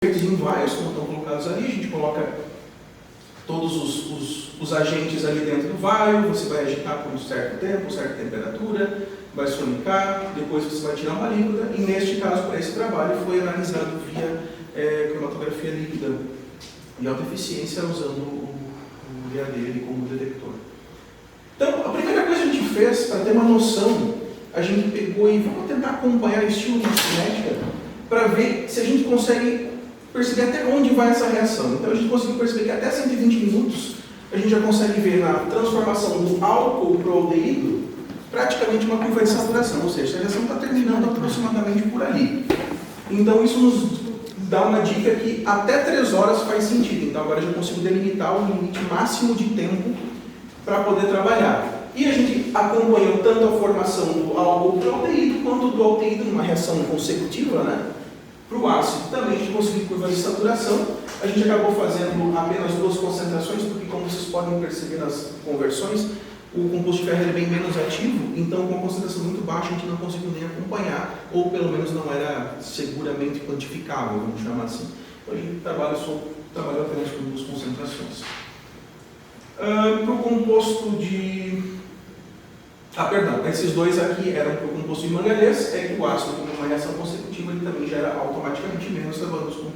feitos em vials, como estão colocados ali. A gente coloca todos os agentes ali dentro do vial, você vai agitar por um certo tempo, certa temperatura, vai sonicar, depois você vai tirar uma líquida, e neste caso, para esse trabalho, foi analisado via cromatografia líquida de alta eficiência, usando o VAD como detector. Então, a primeira coisa que a gente fez, para ter uma noção, a gente pegou e vamos tentar acompanhar o estilo de cinética para ver se a gente consegue perceber até onde vai essa reação. Então, a gente conseguiu perceber que até 120 minutos a gente já consegue ver na transformação do álcool para o aldeído praticamente uma curva de saturação, ou seja, a reação está terminando aproximadamente por ali. Então, isso nos dá uma dica que até 3 horas faz sentido. Então, agora eu já consigo delimitar o limite máximo de tempo para poder trabalhar. E a gente acompanhou tanto a formação do álcool para o aldeído, quanto do aldeído numa reação consecutiva, né, para o ácido. Também a gente conseguiu curvas de saturação. A gente acabou fazendo apenas 2 concentrações, porque, como vocês podem perceber nas conversões, o composto de ferro é bem menos ativo, então com uma concentração muito baixa a gente não conseguiu nem acompanhar, ou pelo menos não era seguramente quantificável, vamos chamar assim. Então a gente trabalhou apenas com 2 concentrações. Para o composto de... esses 2 aqui eram para o composto de manganês, é que o ácido, como uma reação consecutiva, ele também gera automaticamente menos, trabalhamos com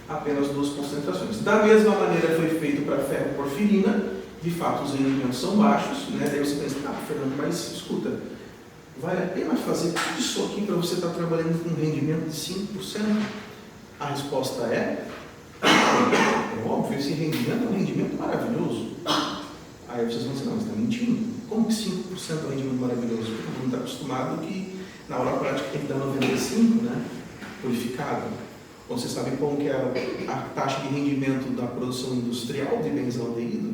apenas 2 concentrações. Da mesma maneira foi feito para ferro porfirina. De fato, os rendimentos são baixos, né? Daí você pensa, Fernando, mas escuta, vale a pena fazer tudo isso aqui para você estar trabalhando com um rendimento de 5%? A resposta é óbvio, esse rendimento é um rendimento maravilhoso. Aí vocês vão dizer, não, você está mentindo. Como que 5% é um rendimento maravilhoso? Porque todo mundo está acostumado que na aula prática tem que dar 95%, né? Purificado. Então, vocês sabem como que é a taxa de rendimento da produção industrial de benzaldeído?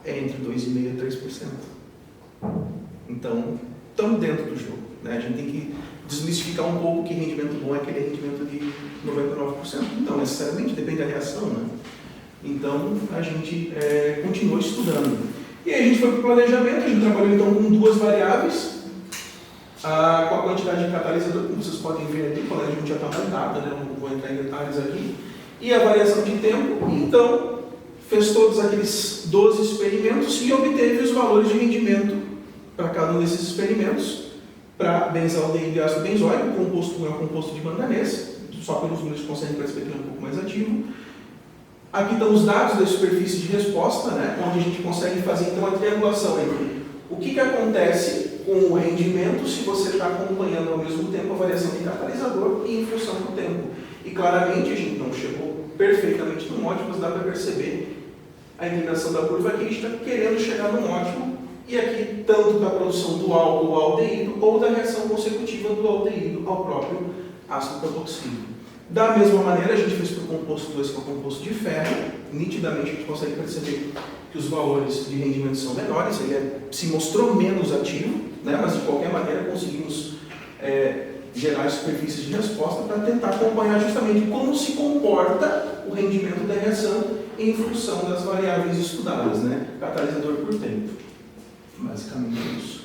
É entre 2,5% e 3%. Então, estamos dentro do jogo, né? A gente tem que desmistificar um pouco que rendimento bom é aquele rendimento de 99%. Então, necessariamente, depende da reação, né? Então, a gente continua estudando. E aí a gente foi para o planejamento, a gente trabalhou então com 2 variáveis, com a quantidade de catalisador, como vocês podem ver aqui, o planejamento já está montado, né? Não vou entrar em detalhes aqui, e a variação de tempo. Então, fez todos aqueles 12 experimentos e obteve os valores de rendimento para cada um desses experimentos. Para benzaldeído e ácido benzoico, o composto 1 é um composto de manganês, só pelos números conseguem perceber que ele é um pouco mais ativo. Aqui estão os dados da superfície de resposta, né, onde a gente consegue fazer então a triangulação entre o que acontece com o rendimento se você está acompanhando ao mesmo tempo a variação de catalisador e em função do tempo. E claramente a gente não chegou perfeitamente no ótimo, mas dá para perceber a inclinação da curva aqui, a gente está querendo chegar no ótimo, e aqui tanto da produção do álcool ao aldeído, ou da reação consecutiva do aldeído ao próprio ácido carboxílico. Da mesma maneira, a gente fez para o composto 2, que é o composto de ferro, nitidamente a gente consegue perceber que os valores de rendimento são menores, ele se mostrou menos ativo, né, mas de qualquer maneira conseguimos gerar superfícies de resposta para tentar acompanhar justamente como se comporta o rendimento da reação em função das variáveis estudadas, né? Catalisador por tempo. Basicamente é isso.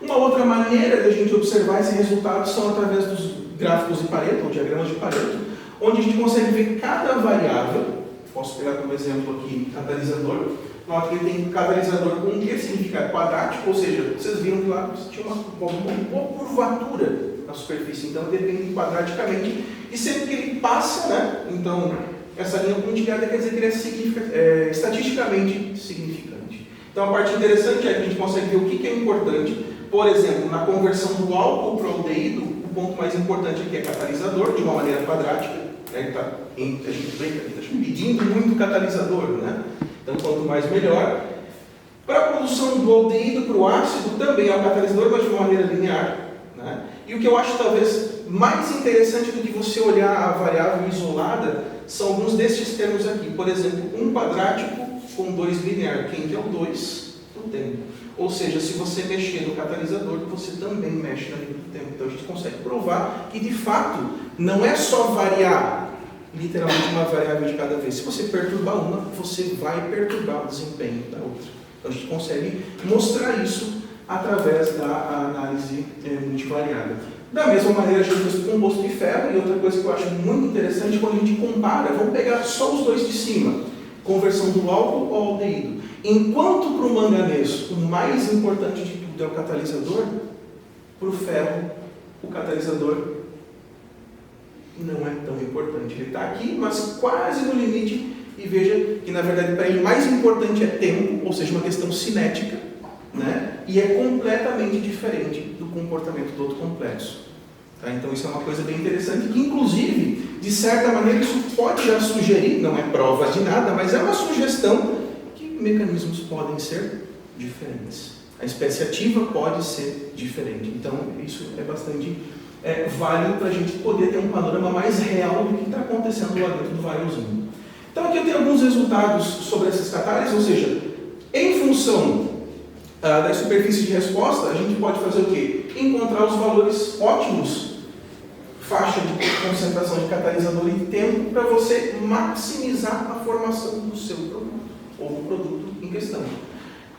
Uma outra maneira de a gente observar esse resultado são através dos gráficos de Pareto, ou diagramas de Pareto, onde a gente consegue ver cada variável. Posso pegar como exemplo aqui catalisador. Nota que ele tem catalisador com Q, significa quadrático, ou seja, vocês viram que lá tinha uma curvatura na superfície, então depende quadraticamente, e sempre que ele passa, né, então essa linha pontilhada quer dizer que ele é estatisticamente significante. Então a parte interessante é que a gente consegue ver o que é importante. Por exemplo, na conversão do álcool para o aldeído, o ponto mais importante aqui é catalisador, de uma maneira quadrática, né, a gente brinca aqui, está medindo muito o catalisador, né? Então quanto mais melhor. Para a produção do aldeído para o ácido também é um catalisador, mas de uma maneira linear, né? E o que eu acho talvez mais interessante do que você olhar a variável isolada são alguns destes termos aqui. Por exemplo, um quadrático com 2 linear. Quem é o 2? O tempo. Ou seja, se você mexer no catalisador, você também mexe na linha do tempo. Então a gente consegue provar que de fato não é só variar literalmente uma variável de cada vez. Se você perturbar uma, você vai perturbar o desempenho da outra. Então a gente consegue mostrar isso através da análise multivariada. Da mesma maneira, a gente fez o composto de ferro, e outra coisa que eu acho muito interessante, quando a gente compara, vamos pegar só os dois de cima, conversão do álcool ao aldeído. Enquanto para o manganês, o mais importante de tudo é o catalisador, para o ferro, o catalisador não é tão importante. Ele está aqui, mas quase no limite, e veja que, na verdade, para ele o mais importante é tempo, ou seja, uma questão cinética, né? E é completamente diferente do comportamento do outro complexo. Tá? Então, isso é uma coisa bem interessante, que, inclusive, de certa maneira, isso pode já sugerir, não é prova de nada, mas é uma sugestão que mecanismos podem ser diferentes. A espécie ativa pode ser diferente. Então, isso é bastante válido para a gente poder ter um panorama mais real do que está acontecendo lá dentro do variozinho. Então, aqui eu tenho alguns resultados sobre essas catálises, ou seja, em função da superfície de resposta, a gente pode fazer o quê? Encontrar os valores ótimos, faixa de concentração de catalisador em tempo, para você maximizar a formação do seu produto, ou do produto em questão.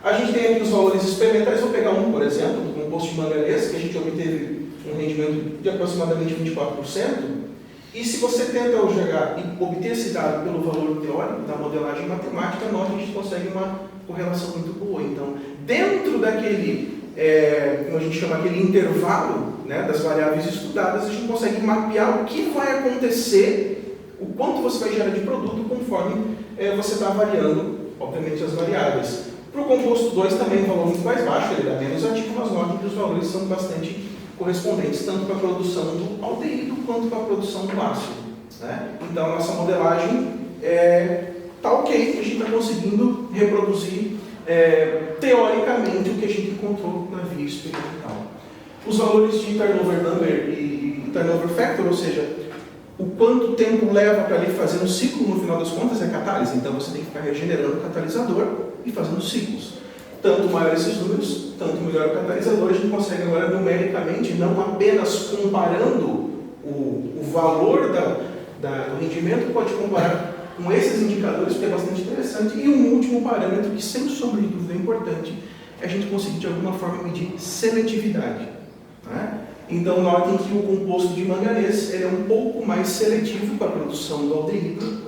A gente tem aqui os valores experimentais, vou pegar um, por exemplo, do composto de manganês, que a gente obteve um rendimento de aproximadamente 24%, e se você tenta jogar e obter esse dado pelo valor teórico da modelagem matemática, nota que a gente consegue uma correlação muito boa. Então, dentro daquele, como a gente chama, aquele intervalo, né, das variáveis estudadas, a gente consegue mapear o que vai acontecer, o quanto você vai gerar de produto conforme você está variando, obviamente, as variáveis. Para o composto 2 também um valor muito mais baixo, ele dá menos ativo, mas notem que os valores são bastante correspondentes, tanto para a produção do aldeído quanto para a produção do ácido. Né? Então, a nossa modelagem está ok, a gente está conseguindo reproduzir teoricamente o que a gente encontrou na via experimental. Os valores de turnover number e turnover factor, ou seja, o quanto tempo leva para ele fazer um ciclo, no final das contas, é catálise. Então, você tem que ficar regenerando o catalisador e fazendo ciclos. Tanto maior esses números, tanto melhor o catalisador. A gente consegue agora, numericamente, não apenas comparando o valor do rendimento, pode comparar com esses indicadores, que é bastante interessante. E um último parâmetro, que sem sombra de dúvida é importante, é a gente conseguir, de alguma forma, medir seletividade. Né? Então, notem que o composto de manganês ele é um pouco mais seletivo para a produção do aldeído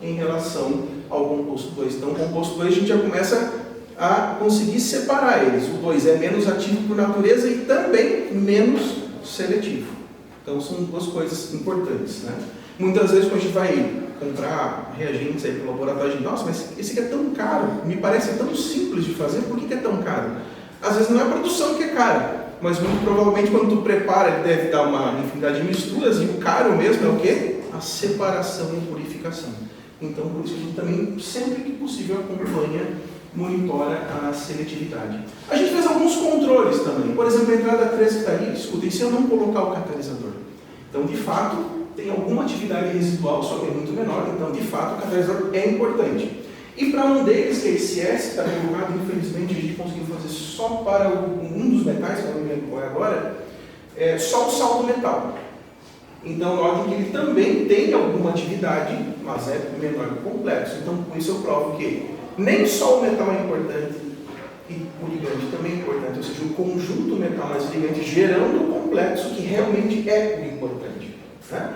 em relação ao composto 2. Então, o composto 2 a gente já começa a conseguir separar eles. O 2 é menos ativo por natureza e também menos seletivo. Então, são duas coisas importantes. Né? Muitas vezes, quando a gente vai comprar reagentes aí para o laboratório, a gente diz, nossa, mas esse aqui é tão caro, me parece tão simples de fazer, por que é tão caro? Às vezes não é a produção que é cara, mas muito provavelmente quando tu prepara, ele deve dar uma infinidade de misturas, e o caro mesmo é o quê? A separação e purificação. Então, por isso a gente também, sempre que possível, acompanha, monitora a seletividade. A gente fez alguns controles também. Por exemplo, a entrada 3 que está ali, escutem, se eu não colocar o catalisador. Então, de fato, tem alguma atividade residual, só que é muito menor, então, de fato, o catalisador é importante. E para um deles, que é esse S, que está colocado, infelizmente, a gente conseguiu fazer só para um dos metais, que eu não me lembro qual é agora, só o sal do metal. Então, notem que ele também tem alguma atividade, mas é menor que o complexo. Então, com isso eu provo que nem só o metal é importante, e o ligante também é importante, ou seja, o conjunto metal mais ligante gerando o complexo, que realmente é o importante. Né?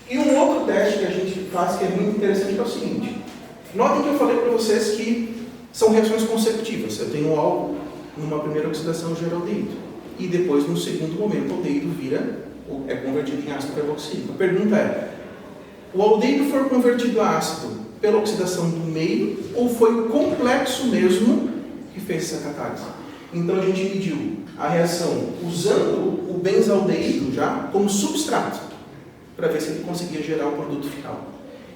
E um outro teste que a gente faz, que é muito interessante, é o seguinte. Notem que eu falei para vocês que são reações consecutivas. Eu tenho álcool, numa primeira oxidação gera aldeído. E depois, no segundo momento, o aldeído é convertido em ácido carboxílico. A pergunta é, o aldeído foi convertido a ácido pela oxidação do meio ou foi o complexo mesmo que fez essa catálise? Então a gente mediu a reação usando o benzaldeído já como substrato, para ver se ele conseguia gerar o produto final.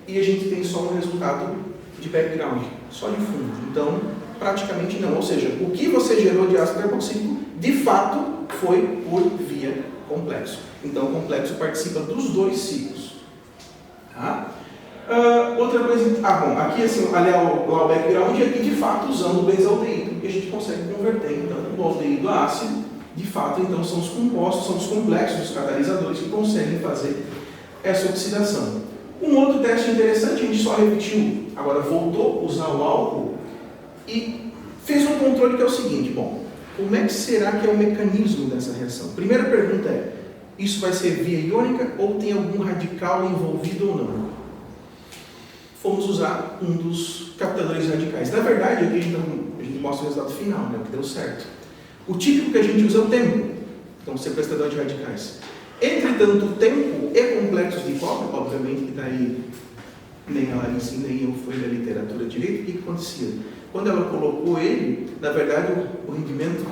E a gente tem só um resultado de background, só de fundo. Então, praticamente não. Ou seja, o que você gerou de ácido carboxílico, de fato, foi por via complexo. Então, o complexo participa dos dois ciclos. Tá? Outra coisa... bom, aqui assim, lá o background, e aqui, de fato, usando o benzaldeído, que a gente consegue converter, então, o aldeído a ácido. De fato, então, são os compostos, são os complexos, os catalisadores que conseguem fazer essa oxidação. Um outro teste interessante, a gente só repetiu, agora voltou a usar o álcool e fez um controle que é o seguinte, bom, como é que será que é o mecanismo dessa reação? Primeira pergunta é, Isso vai ser via iônica ou tem algum radical envolvido ou não? Fomos usar um dos captadores radicais. Na verdade, aqui a gente mostra o resultado final, né, o que deu certo. O típico que a gente usa é o tempo, então sequestrador de radicais. Entretanto, o tempo e complexos de cobre, obviamente que daí nem a Larissa nem eu fui da literatura direito, o que acontecia? Quando ela colocou ele, na verdade o rendimento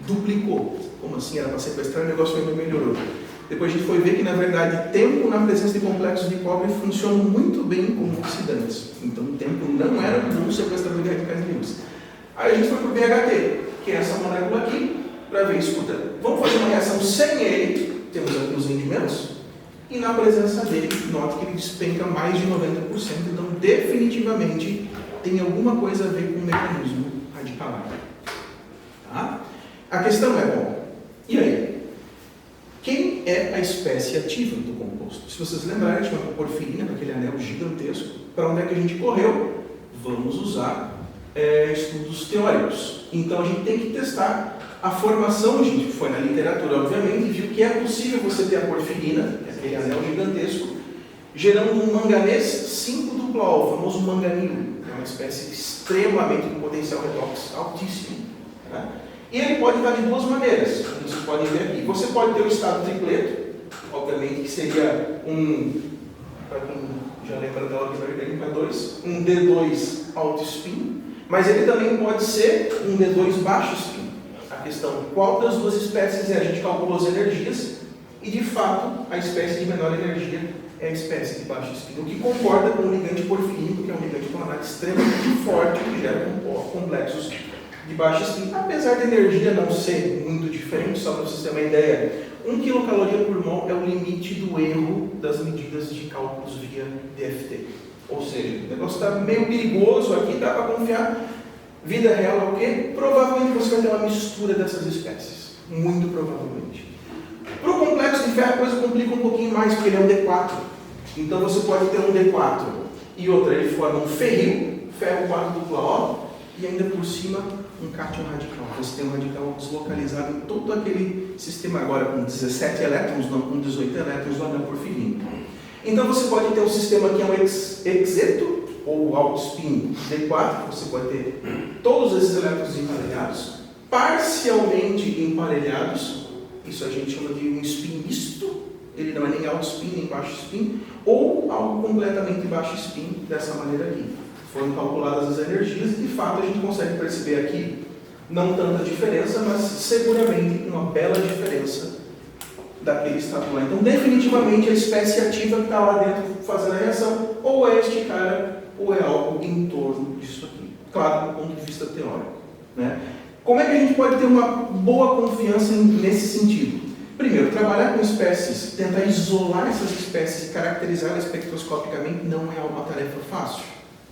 duplicou. Como assim? Era para sequestrar, o negócio ainda melhorou. Depois a gente foi ver que, na verdade, tempo na presença de complexos de cobre funciona muito bem como oxidantes. Então, o tempo não era um sequestrador de radicais livres. Aí a gente foi para o BHT, que é essa molécula aqui, para ver, escuta, vamos fazer uma reação sem ele, temos aqui os rendimentos, e na presença dele, note que ele despenca mais de 90%, então definitivamente tem alguma coisa a ver com o mecanismo radicalar. Tá? A questão é, bom, e aí? Quem é a espécie ativa do composto? Se vocês lembrarem, tinha uma porfirina, com aquele anel gigantesco. Para onde é que a gente correu? Vamos usar estudos teóricos. Então a gente tem que testar a formação. A gente foi na literatura, obviamente, e viu que é possível você ter a porfirina, que é aquele anel gigantesco, gerando um manganês 5-duplo-O, o famoso manganilo, que é uma espécie extremamente com potencial redox altíssimo. Tá? E ele pode estar de duas maneiras, como vocês podem ver aqui. Você pode ter o estado tripleto, obviamente que seria para quem já lembra da orgânica 2, um D2 alto spin, mas ele também pode ser um D2 baixo spin. A questão, qual das duas espécies é? A gente calculou as energias e, de fato, a espécie de menor energia é a espécie de baixo spin, o que concorda com o ligante porfirínico, que é um ligante clonato extremamente forte, que gera complexos de baixo spin, apesar da energia não ser muito diferente, só para vocês terem uma ideia, 1 kcal por mol é o limite do erro das medidas de cálculos via DFT. Ou seja, o negócio está meio perigoso aqui, dá para confiar. Vida real é o quê? Provavelmente você vai ter uma mistura dessas espécies. Muito provavelmente. Para o complexo de ferro, a coisa complica um pouquinho mais, porque ele é um D4. Então você pode ter um D4 e outra, ele forma um ferril, ferro 4-duplo-O, e ainda por cima um cátion radical. Você tem um radical deslocalizado em todo aquele sistema agora com 17 elétrons, não com 18 elétrons lá na porfirina. Então você pode ter um sistema que é um hexeto, ou alto spin D4, você pode ter todos esses elétrons emparelhados, parcialmente emparelhados, isso a gente chama de um spin misto, ele não é nem alto spin nem baixo spin, ou algo completamente baixo spin, dessa maneira aqui. Foram calculadas as energias e, de fato, a gente consegue perceber aqui, não tanta diferença, mas seguramente uma bela diferença daquele estado lá. Então, definitivamente, a espécie ativa que está lá dentro fazendo a reação, ou é este cara, ou é algo em torno disso aqui. Claro, do ponto de vista teórico. Né? Como é que a gente pode ter uma boa confiança nesse sentido? Primeiro, trabalhar com espécies, tentar isolar essas espécies e caracterizá-las espectroscopicamente não é uma tarefa fácil.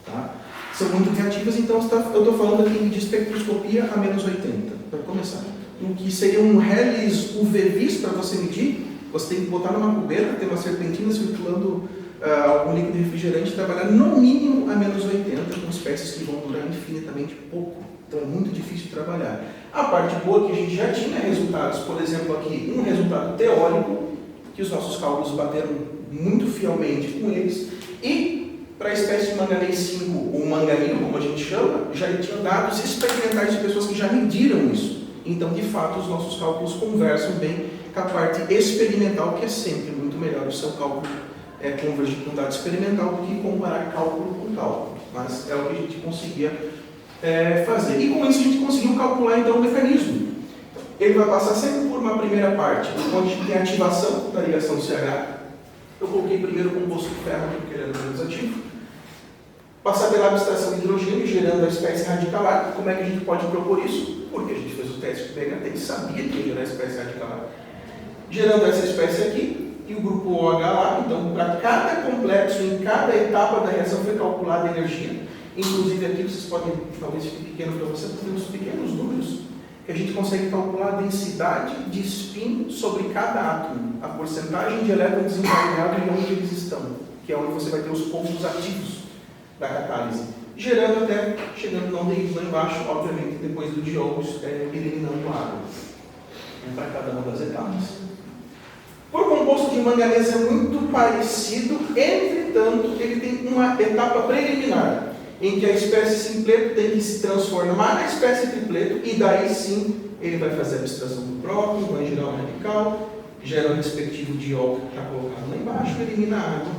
Tá? São muito reativas, então eu estou falando aqui de espectroscopia a menos 80, para começar. O que seria um Hellis UV-Vis para você medir, você tem que botar numa cubeira, ter uma serpentina circulando algum líquido refrigerante e trabalhar no mínimo a menos 80 com espécies que vão durar infinitamente pouco. Então é muito difícil de trabalhar. A parte boa é que a gente já tinha resultados, por exemplo aqui, um resultado teórico, que os nossos cálculos bateram muito fielmente com eles, e para a espécie de manganês 5, ou manganilo, como a gente chama, já tinham dados experimentais de pessoas que já mediram isso. Então, de fato, os nossos cálculos conversam bem com a parte experimental, que é sempre muito melhor o seu cálculo convergir com dado experimental do que comparar cálculo com cálculo. Mas é o que a gente conseguia fazer. E com isso a gente conseguiu calcular, então, o mecanismo. Ele vai passar sempre por uma primeira parte, onde a gente tem a ativação da ligação CH. Eu coloquei primeiro o composto de ferro, porque ele era menos ativo. Passar pela abstração de hidrogênio, gerando a espécie radicalar. Como é que a gente pode propor isso? Porque a gente fez o teste com o BHT e sabia que ia gerar a espécie radicalar. Gerando essa espécie aqui, e o grupo OH lá. Então, para cada complexo, em cada etapa da reação, foi calculada a energia. Inclusive, aqui vocês podem, talvez fique pequeno para você, ter uns pequenos números, que a gente consegue calcular a densidade de spin sobre cada átomo, a porcentagem de elétrons desemparelhados e onde eles estão, que é onde você vai ter os pontos ativos da catálise, gerando até, chegando no aldeído lá embaixo, obviamente, depois do diólogos, eliminando a água para cada uma das etapas. composto de manganês é muito parecido, entretanto, ele tem uma etapa preliminar, em que a espécie simpleto tem que se transformar na espécie tripleto, e daí sim ele vai fazer a abstração do próton, vai girar o radical, gera o respectivo diol que está colocado lá embaixo, elimina a água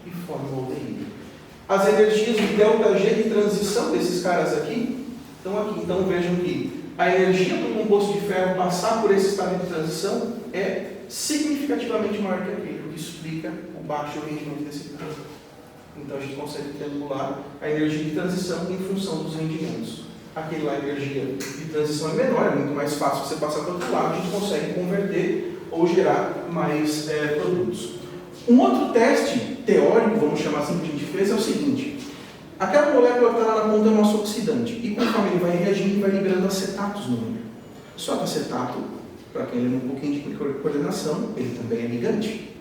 e forma o aldeído. As energias de ΔG de transição desses caras aqui estão aqui. Então vejam que a energia do composto de ferro passar por esse estado de transição é significativamente maior que aquele, o que explica o baixo rendimento desse cara. Então a gente consegue triangular a energia de transição em função dos rendimentos. Aquele lá, a energia de transição é menor, é muito mais fácil você passar para o outro lado, a gente consegue converter ou gerar mais produtos. Um outro teste teórico, vamos chamar assim, que a gente fez, é o seguinte: aquela molécula que está lá na ponta é o nosso oxidante, e conforme ele vai reagindo, ele vai liberando acetatos no meio. Só que acetato, para quem lembra um pouquinho de coordenação, ele também é ligante.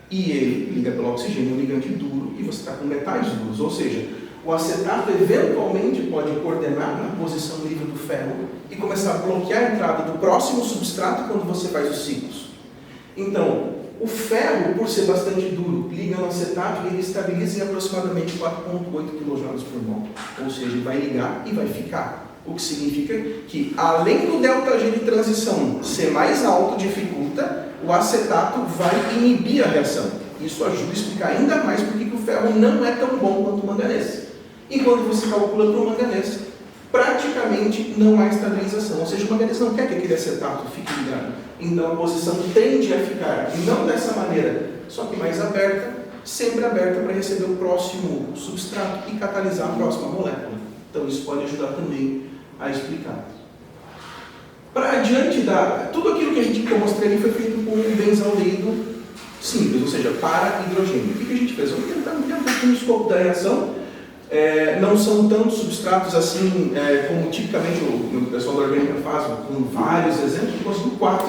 E ele liga pelo oxigênio, um ligante duro, e você está com metais duros, ou seja, o acetato eventualmente pode coordenar na posição livre do ferro e começar a bloquear a entrada do próximo substrato quando você faz os ciclos. Então, o ferro, por ser bastante duro, liga no acetato e ele estabiliza em aproximadamente 4,8 kJ por mol. Ou seja, ele vai ligar e vai ficar. O que significa que, além do ΔG de transição ser mais alto, dificulta, o acetato vai inibir a reação. Isso ajuda a explicar ainda mais porque o ferro não é tão bom quanto o manganês. E quando você calcula para o manganês, praticamente não há estabilização. Ou seja, o manganês não quer que aquele acetato fique ligado. Então a posição tende a ficar, não dessa maneira, só que mais aberta, sempre aberta para receber o próximo substrato e catalisar a próxima molécula. Então isso pode ajudar também a explicar. Para adiante tudo aquilo que eu mostrei ali foi feito com um benzaldeído simples, ou seja, para hidrogênio. O que a gente fez? Vamos tentar ampliar um pouquinho o escopo da reação. Não são tantos substratos assim, como tipicamente o pessoal da orgânica faz, com vários exemplos, conseguiu 4,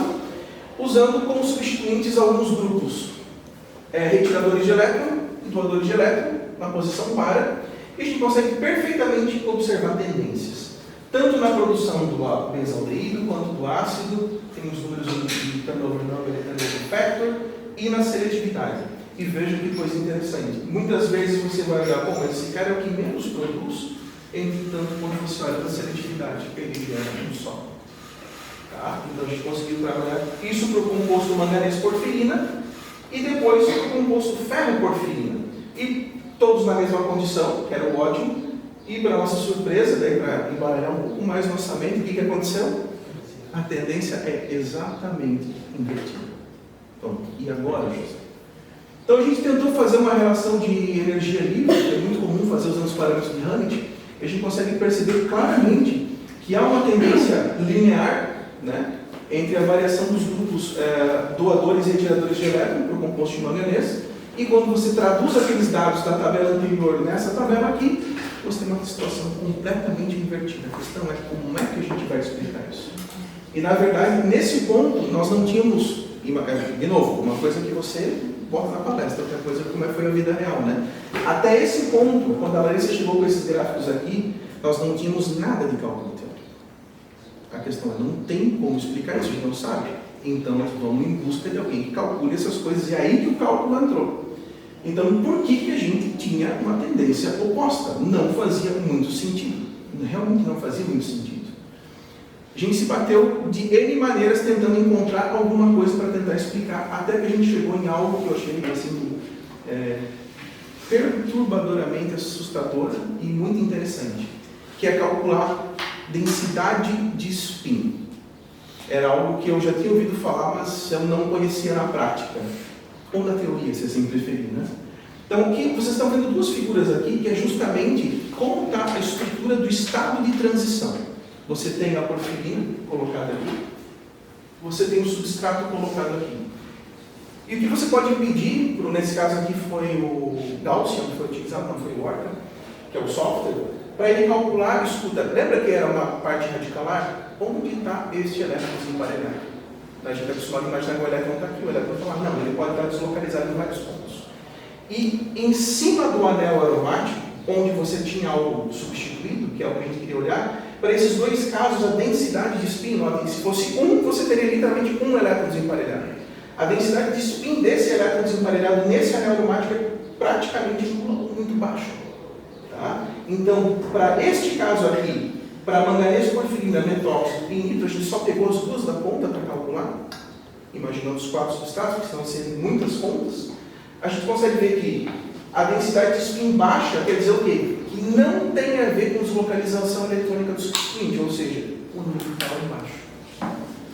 usando como substituintes alguns grupos. Retiradores de elétron e doadores de elétron, na posição para, e a gente consegue perfeitamente observar tendências. Tanto na produção do benzaldeído quanto do ácido, tem os números de turnover number e turnover factor, e na seletividade. E vejam que coisa interessante. Muitas vezes você vai olhar, bom, mas esse cara é o que menos produz, entretanto, quando você olha para a seletividade, ele gera um só. Tá? Então a gente conseguiu trabalhar isso para o composto manganês-porfirina e depois para o composto ferro-porfirina. E todos na mesma condição, que era o ódio, e para nossa surpresa, daí para embaralhar um pouco mais nossa mente, o que aconteceu? A tendência é exatamente invertida. Então, e agora, José? Então a gente tentou fazer uma relação de energia livre, que é muito comum fazer usando os parâmetros de Hammett, e a gente consegue perceber claramente que há uma tendência linear, né, entre a variação dos grupos doadores e retiradores de elétron para o composto de manganês, e quando você traduz aqueles dados da tabela anterior nessa tabela aqui, você tem uma situação completamente invertida. A questão é como é que a gente vai explicar isso. E na verdade, nesse ponto, nós não tínhamos, de novo, uma coisa que você bota na palestra, outra coisa como foi a vida real, né? Até esse ponto, quando a Larissa chegou com esses gráficos aqui, nós não tínhamos nada de cálculo teórico. A questão é, não tem como explicar isso, a gente não sabe. Então nós vamos em busca de alguém que calcule essas coisas, e é aí que o cálculo entrou. Então, por que a gente tinha uma tendência oposta? Não fazia muito sentido. Realmente não fazia muito sentido. A gente se bateu de N maneiras tentando encontrar alguma coisa para tentar explicar, até que a gente chegou em algo que eu achei assim, perturbadoramente assustador e muito interessante, que é calcular densidade de spin. Era algo que eu já tinha ouvido falar, mas eu não conhecia na prática. Ou na teoria, se assim preferir, né? Então, vocês estão vendo duas figuras aqui, que é justamente como está a estrutura do estado de transição. Você tem a porfirina colocada aqui, você tem o substrato colocado aqui. E o que você pode pedir, nesse caso aqui foi o Gaussian, que foi utilizado, não foi o Orca, que é o software, para ele calcular, escuta, lembra que era uma parte radicalar? Onde está este elétron desemparelhado? A gente está acostumado a imaginar que o elétron está aqui, o elétron está lá. Não, ele pode estar deslocalizado em vários pontos. E em cima do anel aromático, onde você tinha algo substituído, que é o que a gente queria olhar, para esses dois casos, a densidade de spin, se fosse um, você teria literalmente um elétron desemparelhado. A densidade de spin desse elétron desemparelhado nesse anel aromático é praticamente nula, muito baixa. Tá? Então, para este caso aqui, para manganês, porfirina, metóxido e nitro, a gente só pegou as duas da ponta para calcular, imaginando os 4 substratos, que estão sendo muitas contas, a gente consegue ver que a densidade de spin baixa quer dizer o quê? Que não tem a ver com deslocalização eletrônica do substituinte, ou seja, o núcleo está lá embaixo.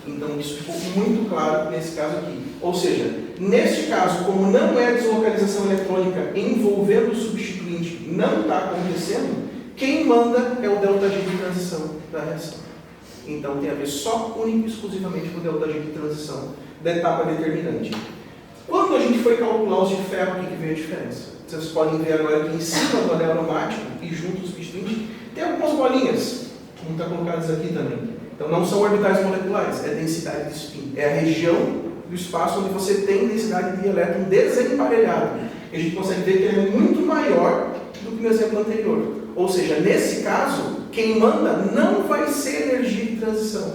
Então, isso ficou muito claro nesse caso aqui. Ou seja, neste caso, como não é deslocalização eletrônica envolvendo o substituinte, não está acontecendo, quem manda é o ΔG de transição da reação. Então, tem a ver só, único e exclusivamente com o ΔG de transição da etapa determinante. Quando a gente foi calcular os de ferro, o que veio a diferença? Vocês podem ver agora que em cima do anel aromático e junto ao substituinte, tem algumas bolinhas, como está colocadas aqui também. Então, não são orbitais moleculares, é densidade de spin. É a região do espaço onde você tem densidade de elétron desemparelhado. E a gente consegue ver que ele é muito maior do que no exemplo anterior. Ou seja, nesse caso, quem manda não vai ser energia de transição,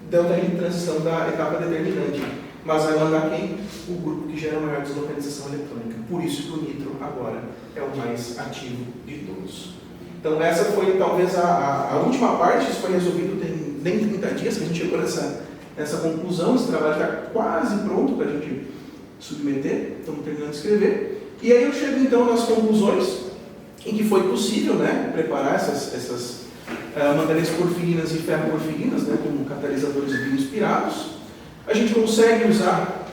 delta de transição da etapa determinante, mas vai mandar quem? O grupo que gera maior deslocalização eletrônica. Por isso que o nitro agora é o mais ativo de todos. Então essa foi talvez a última parte, isso foi resolvido tem nem 30 dias que a gente chegou nessa conclusão, esse trabalho está quase pronto para a gente submeter, estamos terminando de escrever. E aí eu chego então nas conclusões em que foi possível, né, preparar essas manganês porfirinas e ferro-porfirinas, né, como catalisadores bioinspirados. A gente consegue usar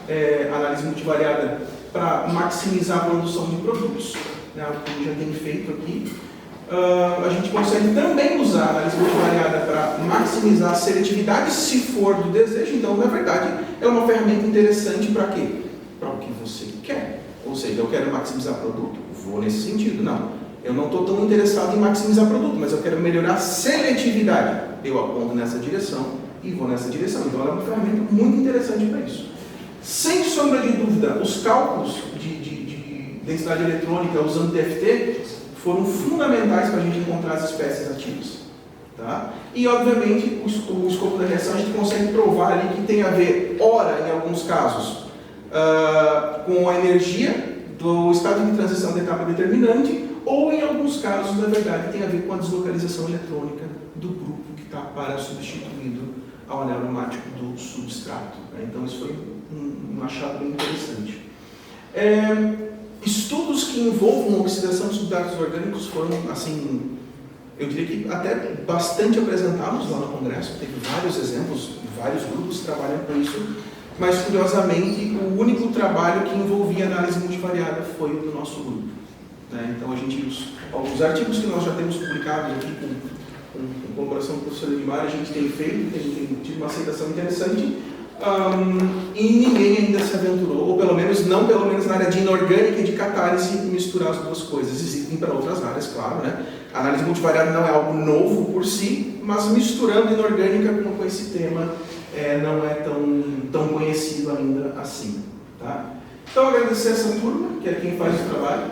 análise multivariada para maximizar a produção de produtos, né, algo que já tem feito aqui. A gente consegue também usar a análise multivariada para maximizar a seletividade, se for do desejo. Então, na verdade, é uma ferramenta interessante para quê? Para o que você quer. Ou seja, eu quero maximizar produto, vou nesse sentido. Não, eu não estou tão interessado em maximizar produto, mas eu quero melhorar a seletividade. Eu aponto nessa direção e vou nessa direção. Então, ela é uma ferramenta muito interessante para isso. Sem sombra de dúvida, os cálculos de densidade eletrônica usando DFT foram fundamentais para a gente encontrar as espécies ativas. Tá? E, obviamente, o escopo da reação a gente consegue provar ali que tem a ver, ora, em alguns casos, com a energia do estado de transição da etapa determinante, ou, em alguns casos, na verdade, tem a ver com a deslocalização eletrônica do grupo que está para substituído ao anel aromático do substrato. Né? Então, isso foi um achado bem interessante. Estudos que envolvam oxidação de substratos orgânicos foram, assim, eu diria que até bastante apresentados lá no congresso. Teve vários exemplos, vários grupos trabalham com isso, mas, curiosamente, o único trabalho que envolvia análise multivariada foi o do nosso grupo. Né? Então, os artigos que nós já temos publicados aqui com colaboração com o professor Edmar, a gente tem feito, tem tido uma aceitação interessante. E ninguém ainda se aventurou, ou pelo menos na área de inorgânica e de catálise, misturar as duas coisas. Existem para outras áreas, claro, né? A análise multivariada não é algo novo por si, mas misturando inorgânica com esse tema não é tão conhecido ainda assim. Tá? Então, agradecer essa turma, que é quem faz o trabalho.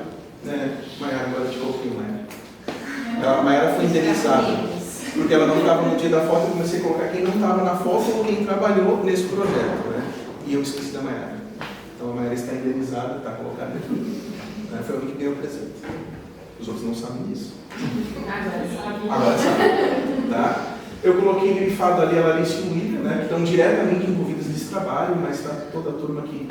Né? Maiara, agora te coloquei, Maiara. A Maiara foi indenizada. Porque ela não estava no dia da foto, eu comecei a colocar quem não estava na foto ou quem trabalhou nesse projeto, né? E eu esqueci da Maiara. Então a Maiara está indenizada, está colocada aqui. Né? Foi o que ganhou o presente. Os outros não sabem disso. Agora sabem. Tá? Eu coloquei grifado ali a Larissa e o William, né? Que estão diretamente envolvidos nesse trabalho, mas está toda a turma que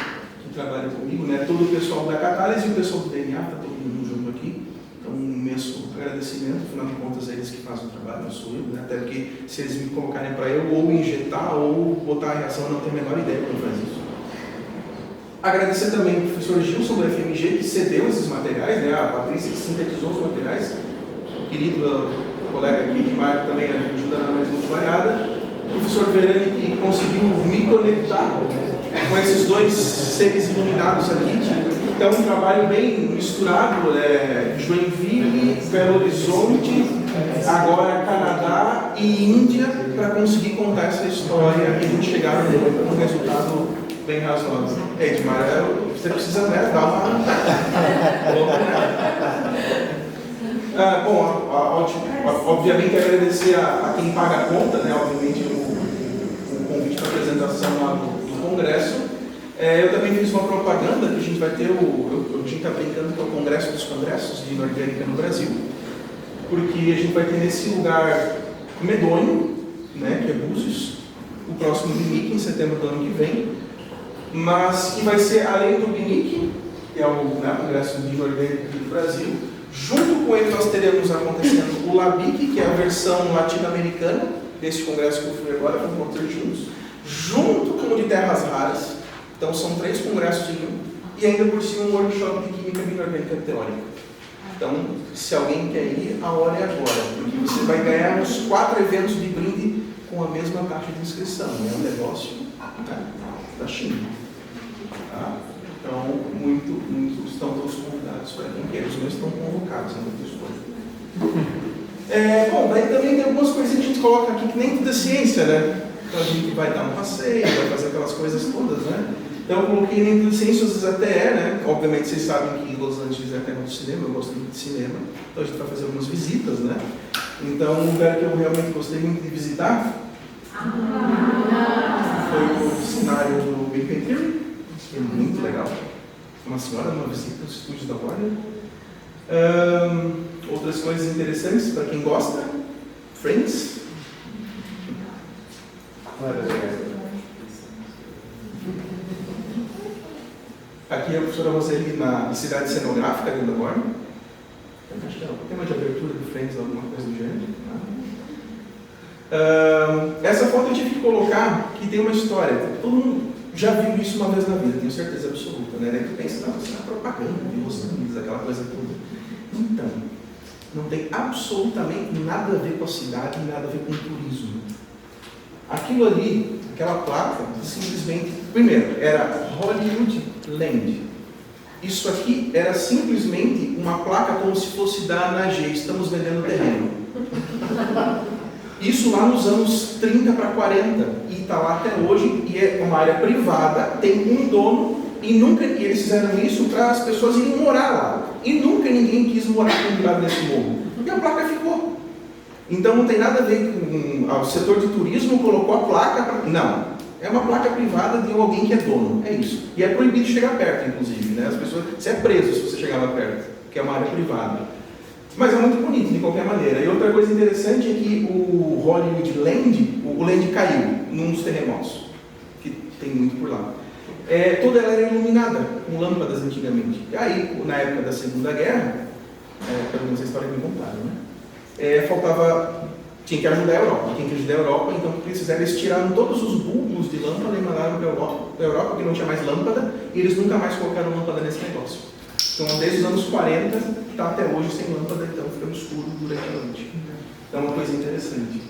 trabalha comigo, né? Todo o pessoal da catálise e o pessoal do DNA, está todo mundo junto aqui. Então, um imenso agradecimento, afinal de contas, é eles que fazem o trabalho, não sou eu, né? Até porque se eles me colocarem para eu ou injetar ou botar a reação, eu não tenho a menor ideia como faz isso. Agradecer também ao professor Gilson do FMG, que cedeu esses materiais, né? A Patrícia que sintetizou os materiais, o querido colega aqui de Marco também ajuda na análise multivariada, o professor Verani que conseguiu me conectar com esses dois seres iluminados aqui. Então, um trabalho bem misturado, Joinville, Belo Horizonte, agora Canadá e Índia, para conseguir contar essa história e a gente chegar num resultado bem razoável. Edmar, você precisa dar uma... obviamente agradecer a quem paga a conta, né? Obviamente o convite para a apresentação lá do congresso. Eu também fiz uma propaganda que a gente vai ter, a gente está brincando que é o Congresso dos Congressos de Inorgânica no Brasil, porque a gente vai ter nesse lugar medonho, né, que é Búzios, o próximo BNIC, em setembro do ano que vem, mas que vai ser além do BNIC, que é o Congresso de Inorgânica do Brasil, junto com ele nós teremos acontecendo o LABIC, que é a versão latino-americana desse congresso que eu fui agora, vamos ter juntos, junto com o de terras raras. Então são 3 congressos em um, e ainda por cima um workshop de química inorgânica teórica. Então, se alguém quer ir, a hora é agora, porque você vai ganhar uns 4 eventos de brinde com a mesma taxa de inscrição. É um negócio, né, da China. Tá? Então, estão todos convidados para quem quer. Os meus estão convocados, não tem. Bom, daí também tem algumas coisas que a gente coloca aqui que nem tudo é ciência, né? Então a gente vai dar um passeio, vai fazer aquelas coisas todas, né? Então eu coloquei nem tudo ciência, às vezes até né? Obviamente vocês sabem que Los Angeles é terra do cinema, eu gosto muito de cinema, então a gente vai fazer algumas visitas, né? Então um lugar que eu realmente gostei muito de visitar foi o cenário do Big Bang Theory, que é muito legal. Uma senhora numa visita aos estúdios da Warner. Outras coisas interessantes para quem gosta, Friends. Aqui é a professora Roseli na cidade cenográfica dentro da Warner. Acho que é um tema de abertura do Friends, alguma coisa do gênero. Essa foto eu tive que colocar que tem uma história. Todo mundo já viu isso uma vez na vida, tenho certeza absoluta, né? Daí tu pensa, não, isso é propaganda, de Los Angeles, aquela coisa toda. Então, não tem absolutamente nada a ver com a cidade, nada a ver com o turismo. Aquilo ali, aquela placa, simplesmente, primeiro, era Hollywood Land. Isso aqui era simplesmente uma placa como se fosse da ANAG, estamos vendendo terreno. Isso lá nos anos 30 para 40, e está lá até hoje, e é uma área privada, tem um dono, e eles fizeram isso para as pessoas irem morar lá. E nunca ninguém quis morar pendurado nesse morro. E a placa ficou. Então não tem nada a ver com o setor de turismo colocou a placa. Não. É uma placa privada de alguém que é dono. É isso. E é proibido chegar perto, inclusive. Né? As pessoas, você é preso se você chegar lá perto, porque é uma área privada. Mas é muito bonito, de qualquer maneira. E outra coisa interessante é que o Hollywood Land, o Land caiu num dos terremotos, que tem muito por lá. Toda ela era iluminada com lâmpadas antigamente. E aí, na época da Segunda Guerra, pelo menos a história que me contaram, né? Tinha que ajudar a Europa. Tinha que ajudar a Europa, então o que eles fizeram? Eles tiraram todos os bulbos de lâmpada e mandaram para a Europa, porque não tinha mais lâmpada, e eles nunca mais colocaram lâmpada nesse negócio. Então, desde os anos 40, está até hoje sem lâmpada, então fica no escuro durante a noite. Então, é uma coisa interessante.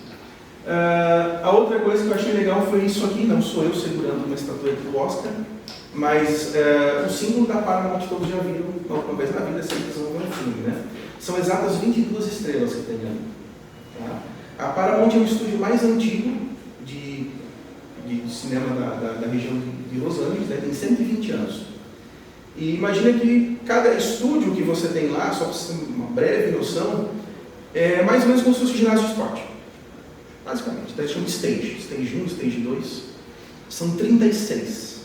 A outra coisa que eu achei legal foi isso aqui, não sou eu segurando uma estatueta do Oscar, mas o símbolo da Paramount todos já viram alguma vez na vida, sempre que vão ver um filme, né? São exatas 22 estrelas que tem ali. Tá? A Paramount é o estúdio mais antigo de cinema da região de Los Angeles, né? Tem 120 anos. E imagina que cada estúdio que você tem lá, só para você ter uma breve noção, é mais ou menos como se fosse um ginásio de esporte. Basicamente, então, eles chamam de stage. Stage 1, stage 2. São 36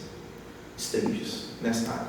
stages nessa área.